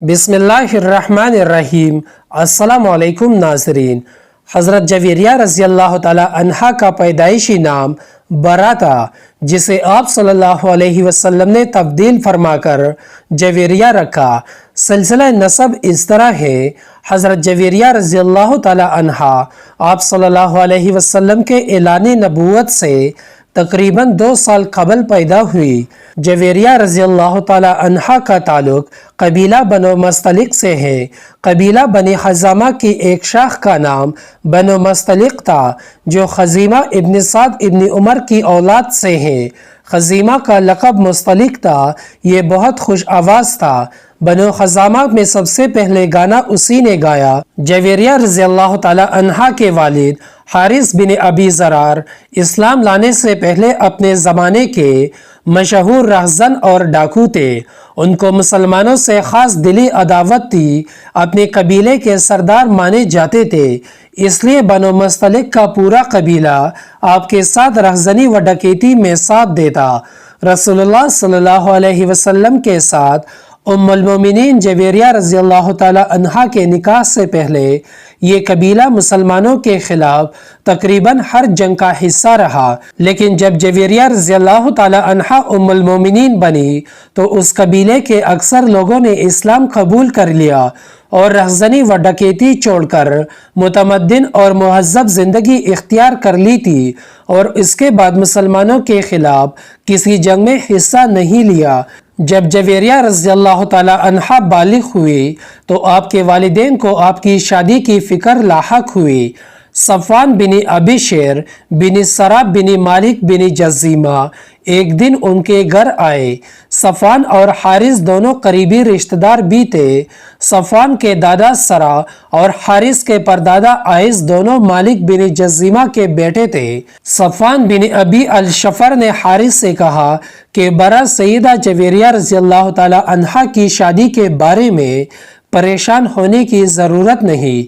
بسم اللہ الرحمن الرحیم۔ السلام علیکم ناظرین۔ حضرت جویریہ رضی اللہ تعالی عنہا کا پیدائشی نام برا تھا، جسے آپ صلی اللہ علیہ وسلم نے تبدیل فرما کر جویریہ رکھا۔ سلسلہ نسب اس طرح ہے: حضرت جویریہ رضی اللہ تعالی عنہا آپ صلی اللہ علیہ وسلم کے اعلان نبوت سے تقریباً 2 سال قبل پیدا ہوئی۔ جویریہ رضی اللہ تعالی عنہا کا تعلق قبیلہ بنو مستلق سے ہے۔ قبیلہ بنی خزامہ کی ایک شاخ کا نام بنو مستلق تھا، جو خزیمہ ابن سعد ابن عمر کی اولاد سے ہے۔ خزیمہ کا لقب مستلق تھا، یہ بہت خوش آواز تھا۔ بنو خزامہ میں سب سے پہلے گانا اسی نے گایا۔ جویریہ رضی اللہ تعالی عنہا کے والد حارث بن ابی زرار اسلام لانے سے پہلے اپنے زمانے کے مشہور رہزن اور ڈاکو تھے۔ ان کو مسلمانوں سے خاص دلی عداوت تھی، اپنے قبیلے کے سردار مانے جاتے تھے، اس لیے بنو مستلق کا پورا قبیلہ آپ کے ساتھ رہزنی و ڈکیتی میں ساتھ دیتا۔ رسول اللہ صلی اللہ علیہ وسلم کے ساتھ ام المومنین جویریہ رضی اللہ تعالی عنہا کے نکاح سے پہلے یہ قبیلہ مسلمانوں کے خلاف تقریباً ہر جنگ کا حصہ رہا، لیکن جب جویریہ رضی اللہ تعالی عنہا ام المومنین بنی تو اس قبیلے کے اکثر لوگوں نے اسلام قبول کر لیا اور رہزنی و ڈکیتی چھوڑ کر متمدن اور مہذب زندگی اختیار کر لی تھی، اور اس کے بعد مسلمانوں کے خلاف کسی جنگ میں حصہ نہیں لیا۔ جب جویریہ رضی اللہ تعالی عنہا بالغ ہوئی تو آپ کے والدین کو آپ کی شادی کی فکر لاحق ہوئی۔ صفوان بن ابی شیر بن سراب بن مالک بن جزیمہ ایک دن ان کے گھر آئے۔ صفوان اور حارث دونوں قریبی رشتہ دار بھی تھے۔ صفوان کے دادا سرا اور حارث کے پردادا عائز دونوں مالک بن جزیمہ کے بیٹے تھے۔ صفوان بن ابی الشفر نے حارث سے کہا کہ برا سیدہ جویریہ رضی اللہ تعالی عنہا کی شادی کے بارے میں پریشان ہونے کی ضرورت نہیں،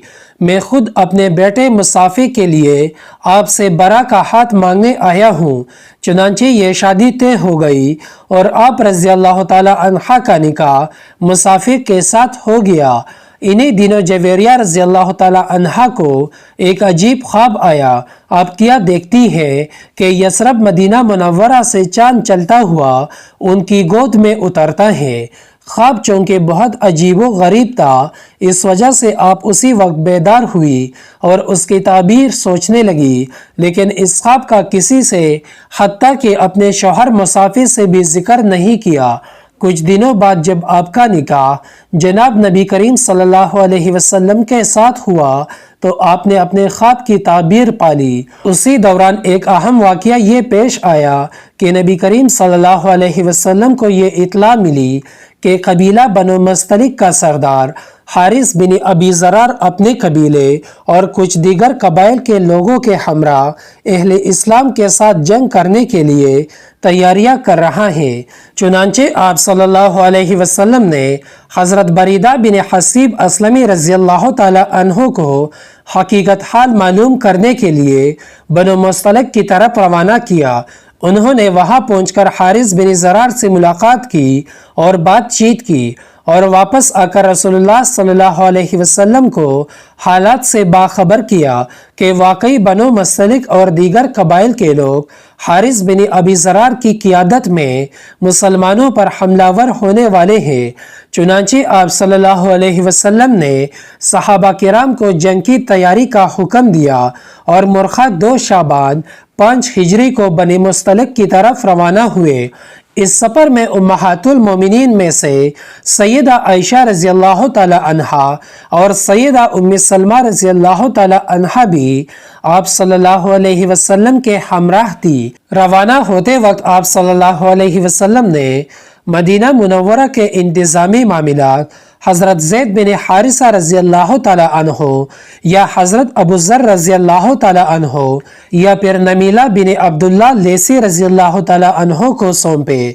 میں خود اپنے بیٹے مصافے کے لیے آپ سے برا کا ہاتھ مانگنے آیا ہوں۔ چنانچہ یہ شادی طے ہو گئی اور آپ رضی اللہ تعالی عنہا کا نکاح مصافے کے ساتھ ہو گیا۔ انہی دنوں جویریہ رضی اللہ تعالی عنہا کو ایک عجیب خواب آیا۔ آپ کیا دیکھتی ہے کہ یثرب مدینہ منورہ سے چاند چلتا ہوا ان کی گود میں اترتا ہے۔ خواب چونکہ بہت عجیب و غریب تھا، اس وجہ سے آپ اسی وقت بیدار ہوئی اور اس کی تعبیر سوچنے لگی، لیکن اس خواب کا کسی سے حتیٰ کہ اپنے شوہر مصافے سے بھی ذکر نہیں کیا۔ کچھ دنوں بعد جب آپ کا نکاح جناب نبی کریم صلی اللہ علیہ وسلم کے ساتھ ہوا تو آپ نے اپنے خواب کی تعبیر پالی۔ اسی دوران ایک اہم واقعہ یہ پیش آیا کہ نبی کریم صلی اللہ علیہ وسلم کو یہ اطلاع ملی کہ قبیلہ بنو مستلق کا سردار حارث بن ابی زرار اپنے قبیلے اور کچھ دیگر قبائل کے لوگوں کے ہمراہ اہل اسلام کے ساتھ جنگ کرنے کے لیے تیاریاں کر رہا ہے۔ چنانچہ آپ صلی اللہ علیہ وسلم نے حضرت بریدہ بن حسیب اسلمی رضی اللہ تعالی عنہ کو حقیقت حال معلوم کرنے کے لیے بنو مستلق کی طرف روانہ کیا۔ انہوں نے وہاں پہنچ کر حارث بن زرار سے ملاقات کی اور بات چیت کی، اور واپس آ کر رسول اللہ صلی اللہ علیہ وسلم کو حالات سے باخبر کیا کہ واقعی بنو مستلق اور دیگر قبائل کے لوگ حارث بن ابی زرار کی قیادت میں مسلمانوں پر حملہ ور ہونے والے ہیں۔ چنانچہ آپ صلی اللہ علیہ وسلم نے صحابہ کرام کو جنگ کی تیاری کا حکم دیا اور مورخہ 2 شعبان 5 ہجری کو بنی مستلق کی طرف روانہ ہوئے۔ اس سفر میں امہات المومنین میں سے سیدہ عائشہ رضی اللہ تعالی عنہا اور سیدہ ام سلمہ رضی اللہ تعالی عنہا بھی آپ صلی اللہ علیہ وسلم کے ہمراہ تھی۔ روانہ ہوتے وقت آپ صلی اللہ علیہ وسلم نے مدینہ منورہ کے انتظامی معاملات حضرت زید بن حارثہ رضی اللہ تعالی عنہ یا حضرت ابو ذر رضی اللہ تعالی عنہ یا پھر نمیلہ بن عبداللہ لیثی رضی اللہ تعالی عنہ کو سونپے۔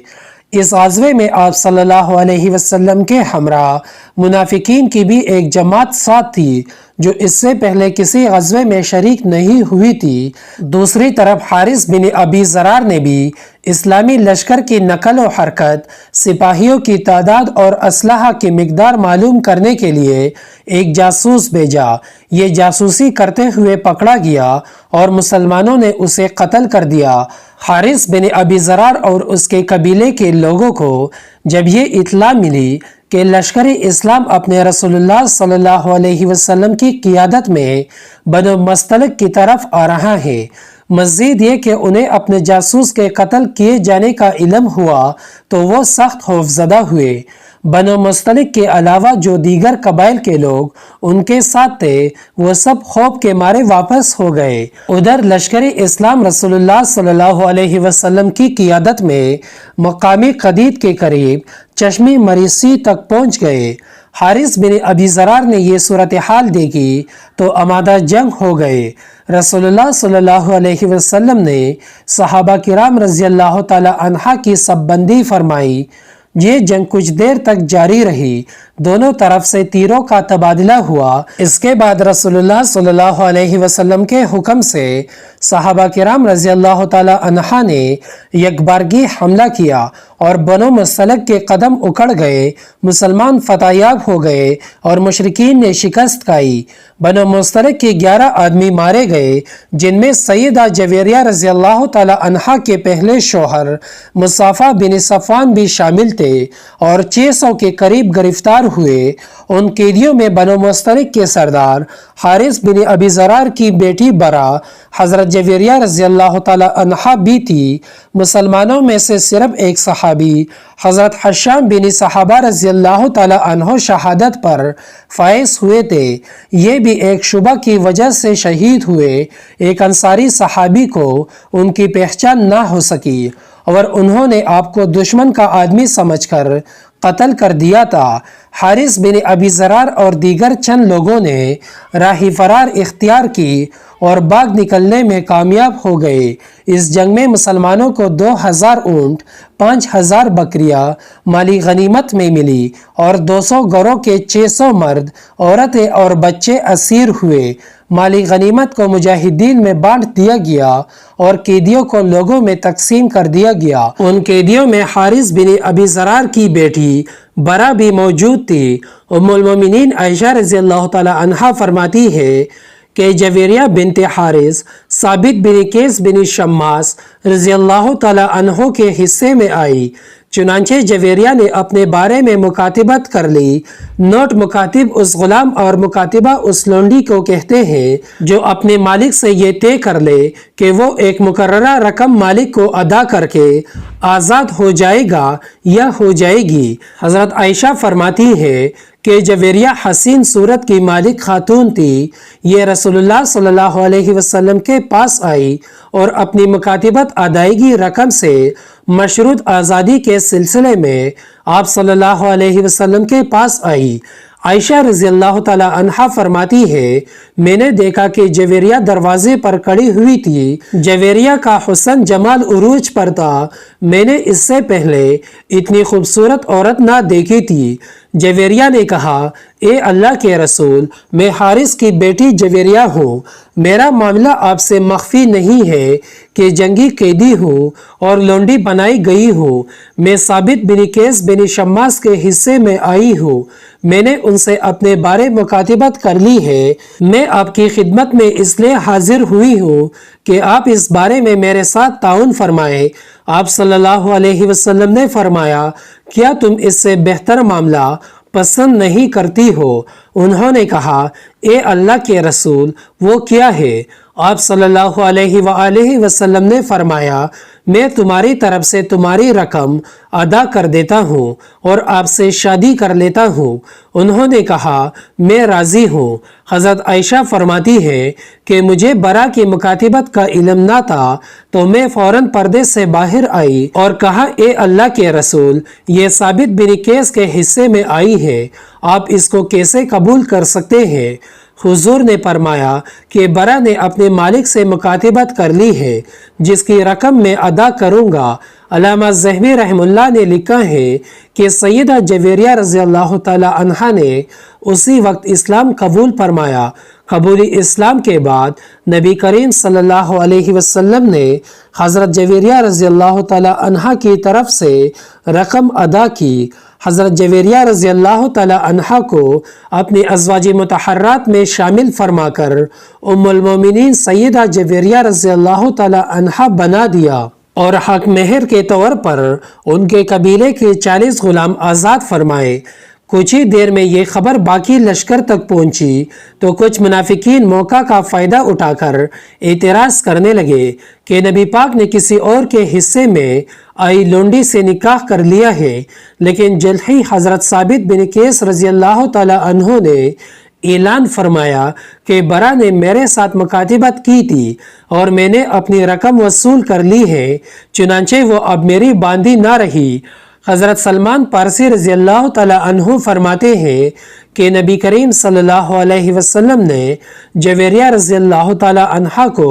اس غزوے میں آپ صلی اللہ علیہ وسلم کے ہمراہ منافقین کی بھی ایک جماعت ساتھ تھی، جو اس سے پہلے کسی غزوے میں شریک نہیں ہوئی تھی۔ دوسری طرف حارث بن ابی ذرار نے بھی اسلامی لشکر کی نقل و حرکت، سپاہیوں کی تعداد اور اسلحہ کی مقدار معلوم کرنے کے لیے ایک جاسوس بھیجا۔ یہ جاسوسی کرتے ہوئے پکڑا گیا اور مسلمانوں نے اسے قتل کر دیا۔ حارث بن ابی ذرار اور اس کے قبیلے کے لوگوں کو جب یہ اطلاع ملی کہ لشکر اسلام اپنے رسول اللہ صلی اللہ علیہ وسلم کی قیادت میں بنو مستلق کی طرف آ رہا ہے، مزید یہ کہ انہیں اپنے جاسوس کے قتل کیے جانے کا علم ہوا تو وہ سخت خوفزدہ ہوئے۔ بنو مستلق کے علاوہ جو دیگر قبائل کے لوگ ان کے ساتھ تھے وہ سب خوف کے مارے واپس ہو گئے۔ ادھر لشکر اسلام رسول اللہ صلی اللہ علیہ وسلم کی قیادت میں مقامی قدید کے قریب چشمِ مریسی تک پہنچ گئے۔ حارث بن ابی ذرار نے یہ صورتحال دیکھی تو آمادہ جنگ ہو گئے۔ رسول اللہ صلی اللہ علیہ وسلم نے صحابہ کرام رضی اللہ تعالی عنہ کی سب بندی فرمائی۔ یہ جنگ کچھ دیر تک جاری رہی، دونوں طرف سے تیروں کا تبادلہ ہوا۔ اس کے بعد رسول اللہ صلی اللہ علیہ وسلم کے حکم سے صحابہ کرام رضی اللہ تعالی عنہ نے یکبارگی حملہ کیا اور بنو مستلق کے قدم اکھڑ گئے، مسلمان فتح یاب ہو گئے اور مشرکین نے شکست کھائی۔ بنو مستلق کے 11 آدمی مارے گئے، جن میں سیدہ جویریہ رضی اللہ تعالی عنہ کے پہلے شوہر مصعفہ بن صفوان بھی شامل تھے اور 600 کے قریب گرفتار ہوئے۔ ان قیدیوں میں بنو مستلق کے سردار حارث بن ابی ذرار کی بیٹی برا حضرت جویریہ رضی اللہ تعالی عنہ بھی تھی۔ مسلمانوں میں سے صرف ایک صحابی حضرت حشام بن صحابہ رضی اللہ تعالی عنہ شہادت پر فائز ہوئے تھے، یہ بھی ایک شبہ کی وجہ سے شہید ہوئے۔ ایک انصاری صحابی کو ان کی پہچان نہ ہو سکی اور انہوں نے آپ کو دشمن کا آدمی سمجھ کر قتل کر دیا تھا۔ حارث بن ابی ذرار اور دیگر چند لوگوں نے راہ فرار اختیار کی اور بھاگ نکلنے میں کامیاب ہو گئے۔ اس جنگ میں مسلمانوں کو 2000 اونٹ، 5000 بکریاں مالی غنیمت میں ملی اور 200 گروہ کے 600 مرد، عورتیں اور بچے اسیر ہوئے۔ مالی غنیمت کو مجاہدین میں بانٹ دیا گیا اور قیدیوں کو لوگوں میں تقسیم کر دیا گیا۔ ان قیدیوں میں حارث بن ابی ذرار کی بیٹی برا بھی موجود تھی۔ ام المومنین عائشہ رضی اللہ تعالی عنہا فرماتی ہے کہ جویریہ بنت حارث ثابت بن قیس بن شماس رضی اللہ تعالی عنہ کے حصے میں آئی، چنانچہ جویریہ نے اپنے بارے میں مکاتبت کر لی۔ نوٹ: مکاتب اس غلام اور مکاتبہ اس لونڈی کو کہتے ہیں جو اپنے مالک سے یہ طے کر لے کہ وہ ایک مقررہ رقم مالک کو ادا کر کے آزاد ہو جائے گا یا ہو جائے گی۔ حضرت عائشہ فرماتی ہے کہ جویریہ حسین صورت کی مالک خاتون تھی۔ یہ رسول اللہ صلی اللہ علیہ وسلم کے پاس آئی اور اپنی مکاتبت ادائیگی رقم سے مشروط آزادی کے سلسلے میں آپ صلی اللہ علیہ وسلم کے پاس آئی۔ عائشہ رضی اللہ تعالی عنہا فرماتی ہے میں نے دیکھا کہ جویریہ دروازے پر کھڑی ہوئی تھی۔ جویریہ کا حسن جمال عروج پر تھا، میں نے اس سے پہلے اتنی خوبصورت عورت نہ دیکھی تھی۔ جویریہ نے کہا، اے اللہ کے رسول، میں حارث کی بیٹی جویریہ ہوں، میرا معاملہ آپ سے مخفی نہیں ہے کہ جنگی قیدی ہوں اور لونڈی بنائی گئی ہوں۔ میں ثابت بن قیس بن شماس کے حصے میں آئی ہوں، میں نے ان سے اپنے بارے مکاتبت کر لی ہے۔ میں آپ کی خدمت میں اس لیے حاضر ہوئی ہوں کہ آپ اس بارے میں میرے ساتھ تعاون فرمائیں۔ آپ صلی اللہ علیہ وسلم نے فرمایا، کیا تم اس سے بہتر معاملہ پسند نہیں کرتی ہو؟ انہوں نے کہا، اے اللہ کے رسول، وہ کیا ہے؟ آپ صلی اللہ علیہ وآلہ وسلم نے فرمایا، میں تمہاری طرف سے تمہاری رقم ادا کر دیتا ہوں اور آپ سے شادی کر لیتا ہوں۔ انہوں نے کہا، میں راضی ہوں۔ حضرت عائشہ فرماتی ہے کہ مجھے برا کی مکاتبت کا علم نہ تھا تو میں فوراً پردے سے باہر آئی اور کہا، اے اللہ کے رسول، یہ ثابت بن قیس کے حصے میں آئی ہے، آپ اس کو کیسے قبول کر سکتے ہیں؟ حضور نے فرمایا کہ برا نے اپنے مالک سے مکاتبت کر لی ہے، جس کی رقم میں ادا کروں گا۔ علامہ ذہبی رحم اللہ نے لکھا ہے کہ سیدہ جویریہ رضی اللہ تعالی عنہا نے اسی وقت اسلام قبول فرمایا۔ قبول اسلام کے بعد نبی کریم صلی اللہ علیہ وسلم نے حضرت جویریہ رضی اللہ تعالی عنہا کی طرف سے رقم ادا کی۔ حضرت جویریہ رضی اللہ تعالی عنہا کو اپنی ازواج مطہرات میں شامل فرما کر ام المومنین سیدہ جویریہ رضی اللہ تعالی عنہا بنا دیا اور حق مہر کے طور پر ان کے قبیلے کے 40 غلام آزاد فرمائے۔ کچھ ہی دیر میں یہ خبر باقی لشکر تک پہنچی تو کچھ منافقین موقع کا فائدہ اٹھا کر اعتراض کرنے لگے کہ نبی پاک نے کسی اور کے حصے میں آئی لونڈی سے نکاح کر لیا ہے، لیکن جلد ہی حضرت ثابت بن قیس رضی اللہ تعالی عنہ نے اعلان فرمایا کہ برا نے میرے ساتھ مکاتبت کی تھی اور میں نے اپنی رقم وصول کر لی ہے، چنانچہ وہ اب میری باندھی نہ رہی۔ حضرت سلمان پارسی رضی اللہ تعالی عنہ فرماتے ہیں کہ نبی کریم صلی اللہ علیہ وسلم نے جویریہ رضی اللہ تعالی عنہا کو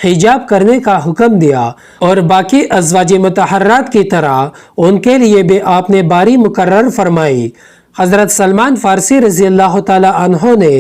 حجاب کرنے کا حکم دیا اور باقی ازواج مطہرات کی طرح ان کے لیے بھی آپ نے باری مقرر فرمائی۔ حضرت سلمان فارسی رضی اللہ تعالی عنہ نے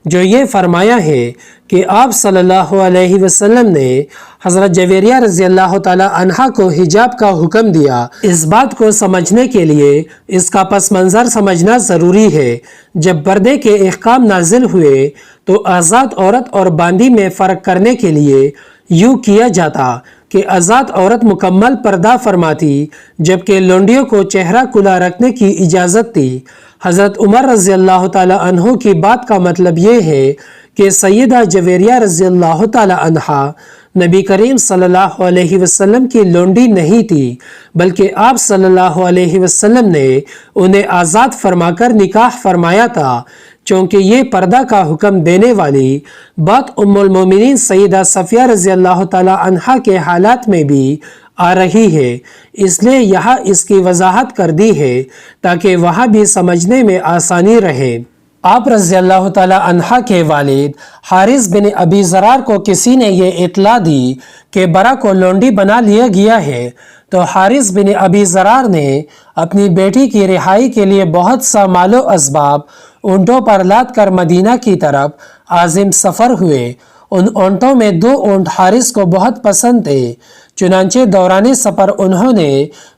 جو یہ فرمایا ہے کہ آپ صلی اللہ علیہ وسلم نے حضرت جویریہ رضی اللہ تعالی عنہا کو حجاب کا حکم دیا، اس بات کو سمجھنے کے لیے اس کا پس منظر سمجھنا ضروری ہے۔ جب پردے کے احکام نازل ہوئے تو آزاد عورت اور باندھی میں فرق کرنے کے لیے یوں کیا جاتا کہ آزاد عورت مکمل پردہ فرماتی جبکہ لونڈیوں کو چہرہ کھلا رکھنے کی اجازت تھی۔ حضرت عمر رضی اللہ تعالی عنہ کی بات کا مطلب یہ ہے کہ سیدہ جویریہ رضی اللہ تعالی عنہا نبی کریم صلی اللہ علیہ وسلم کی لونڈی نہیں تھی، بلکہ آپ صلی اللہ علیہ وسلم نے انہیں آزاد فرما کر نکاح فرمایا تھا، چونکہ یہ پردہ کا حکم دینے والی بات ام المومنین سیدہ صفیہ رضی اللہ تعالی عنہا کے حالات میں بھی آ رہی ہے، اس لیے یہاں اس کی وضاحت کر دی ہے تاکہ وہاں بھی سمجھنے میں آسانی رہے۔ آپ رضی اللہ تعالی عنہ کے والد حارث بن ابی ذرار کو کسی نے یہ اطلاع دی کہ برا کو لونڈی بنا لیا گیا ہے، تو حارث بن ابی ذرار نے اپنی بیٹی کی رہائی کے لیے بہت سا مال و اسباب اونٹوں پر لاد کر مدینہ کی طرف عازم سفر ہوئے۔ ان اونٹوں میں 2 اونٹ حارث کو بہت پسند تھے، چنانچہ دوران سفر انہوں نے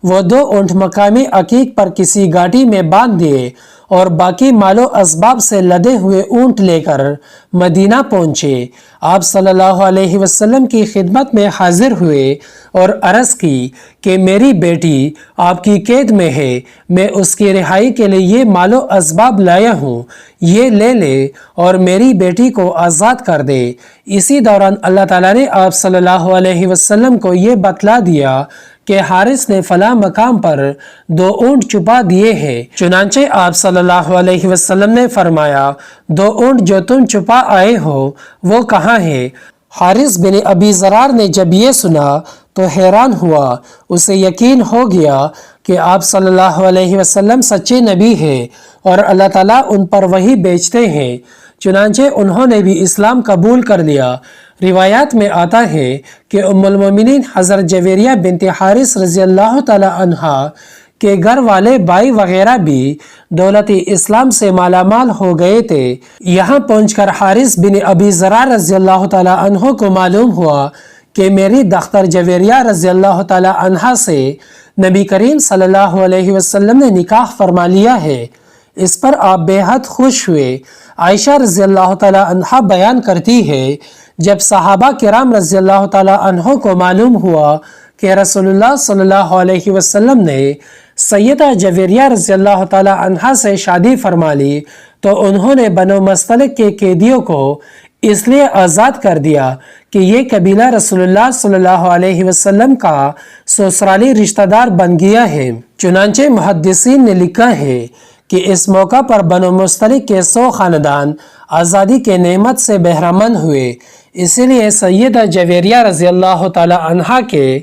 وہ 2 اونٹ مقامی عقیق پر کسی گاڑی میں باندھ دیے اور باقی مال و اسباب سے لدے ہوئے اونٹ لے کر مدینہ پہنچے۔ آپ صلی اللہ علیہ وسلم کی خدمت میں حاضر ہوئے اور عرض کی کہ میری بیٹی آپ کی قید میں ہے، میں اس کی رہائی کے لیے یہ مال و اسباب لایا ہوں، یہ لے لے اور میری بیٹی کو آزاد کر دے۔ اسی دوران اللہ تعالیٰ نے آپ صلی اللہ علیہ وسلم کو یہ بتلا دیا کہ حارث نے فلاں مقام پر 2 اونٹ چھپا دیے ہیں۔ چنانچہ آپ صلی اللہ علیہ وسلم نے فرمایا 2 اونٹ جو تم چھپا آئے ہو وہ کہاں ہیں؟ حارث بن ابی ذرار نے جب یہ سنا تو حیران ہوا، اسے یقین ہو گیا کہ آپ صلی اللہ علیہ وسلم سچے نبی ہیں اور اللہ تعالیٰ ان پر وحی بھیجتے ہیں، چنانچہ انہوں نے بھی اسلام قبول کر لیا۔ روایات میں آتا ہے کہ ام المومنین حضرت جویریہ بنت حارث رضی اللہ تعالی عنہا کے گھر والے بھائی وغیرہ بھی دولت اسلام سے مالا مال ہو گئے تھے۔ یہاں پہنچ کر حارث بن ابی ذرار رضی اللہ تعالی عنہ کو معلوم ہوا کہ میری دختر جویریہ رضی اللہ تعالی عنہا سے نبی کریم صلی اللہ علیہ وسلم نے نکاح فرما لیا ہے۔ اس پر آپ بے حد خوش ہوئے۔ عائشہ رضی اللہ تعالی عنہا بیان کرتی ہے جب صحابہ کرام رضی اللہ تعالی عنہ کو معلوم ہوا کہ رسول اللہ صلی اللہ علیہ وسلم نے سیدہ جویریہ رضی اللہ تعالی عنہا سے شادی فرما لی تو انہوں نے بنو مستلق کے قیدیوں کو اس لیے آزاد کر دیا کہ یہ قبیلہ رسول اللہ صلی اللہ علیہ وسلم کا سسرالی رشتہ دار بن گیا ہے۔ چنانچہ محدثین نے لکھا ہے کہ اس موقع پر بنو مستلق کے 100 خاندان آزادی کے نعمت سے بہرمند ہوئے۔ اسی لیے سیدہ جویریہ رضی اللہ تعالی عنہا کے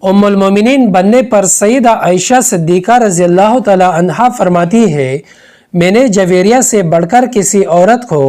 ام المومنین بننے پر سیدہ عائشہ صدیقہ رضی اللہ تعالی عنہا فرماتی ہے میں نے جویریہ سے بڑھ کر کسی عورت کو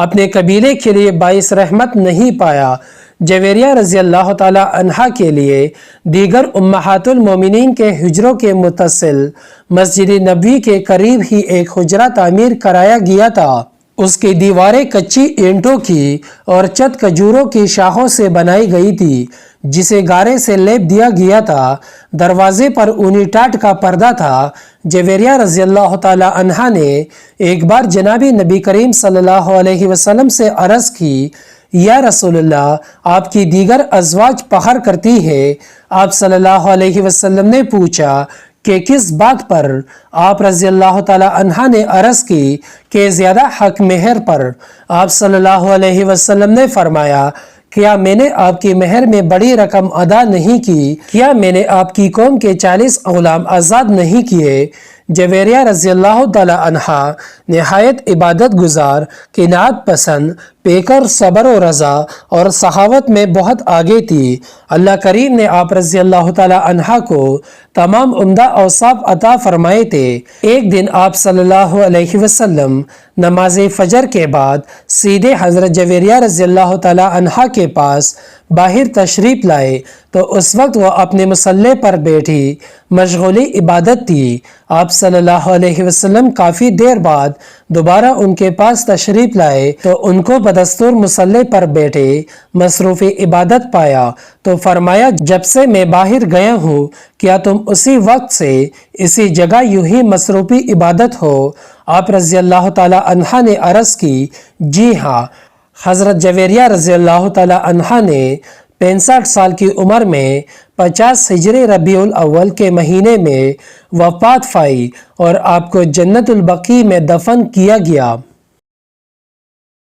اپنے قبیلے کے لیے باعث رحمت نہیں پایا۔ جویریہ رضی اللہ تعالی عنہا کے لیے دیگر امہات المومنین کے حجروں کے متصل مسجد نبوی کے قریب ہی ایک حجرہ تعمیر کرایا گیا تھا۔ اس کی دیواریں کچی اینٹوں کی اور چھت کھجوروں کی شاخوں سے بنائی گئی تھی جسے گارے سے لیپ دیا گیا تھا۔ دروازے پر اونی ٹاٹ کا پردہ تھا۔ جویریہ رضی اللہ تعالی عنہا نے ایک بار جناب نبی کریم صلی اللہ علیہ وسلم سے عرض کی، یا رسول اللہ، آپ کی دیگر ازواج فخر کرتی ہے۔ آپ صلی اللہ علیہ وسلم نے پوچھا کہ کس بات پر؟ آپ رضی اللہ تعالی عنہ نے عرض کی کہ زیادہ حق مہر پر۔ آپ صلی اللہ علیہ وسلم نے فرمایا، کیا میں نے آپ کی مہر میں بڑی رقم ادا نہیں کی؟ کیا میں نے آپ کی قوم کے 40 غلام آزاد نہیں کیے؟ جویریہ رضی اللہ تعالی عنہا نہایت عبادت گزار، قناعت پسند، پیکر، صبر و رضا اور سخاوت میں بہت آگے تھی۔ اللہ کریم نے آپ رضی اللہ تعالی عنہا کو تمام عمدہ اوصاف عطا فرمائے تھے۔ ایک دن آپ صلی اللہ علیہ وسلم نماز فجر کے بعد سیدھے حضرت جویریہ رضی اللہ تعالی عنہا کے پاس باہر تشریف لائے تو اس وقت وہ اپنے مصلی پر بیٹھی مشغولی عبادت تھی۔ آپ صلی اللہ علیہ وسلم کافی دیر بعد دوبارہ ان کے پاس تشریف لائے تو ان کو بدستور مصلی پر بیٹھے مصروف عبادت پایا تو فرمایا، جب سے میں باہر گیا ہوں کیا تم اسی وقت سے اسی جگہ یوں ہی مصروف عبادت ہو؟ آپ رضی اللہ تعالی عنہ نے عرض کی، جی ہاں۔ حضرت جویریہ رضی اللہ تعالی عنہ نے 65 سال کی عمر میں 50 ہجری ربیع الاول کے مہینے میں وفات پائی اور آپ کو جنت البقیع میں دفن کیا گیا۔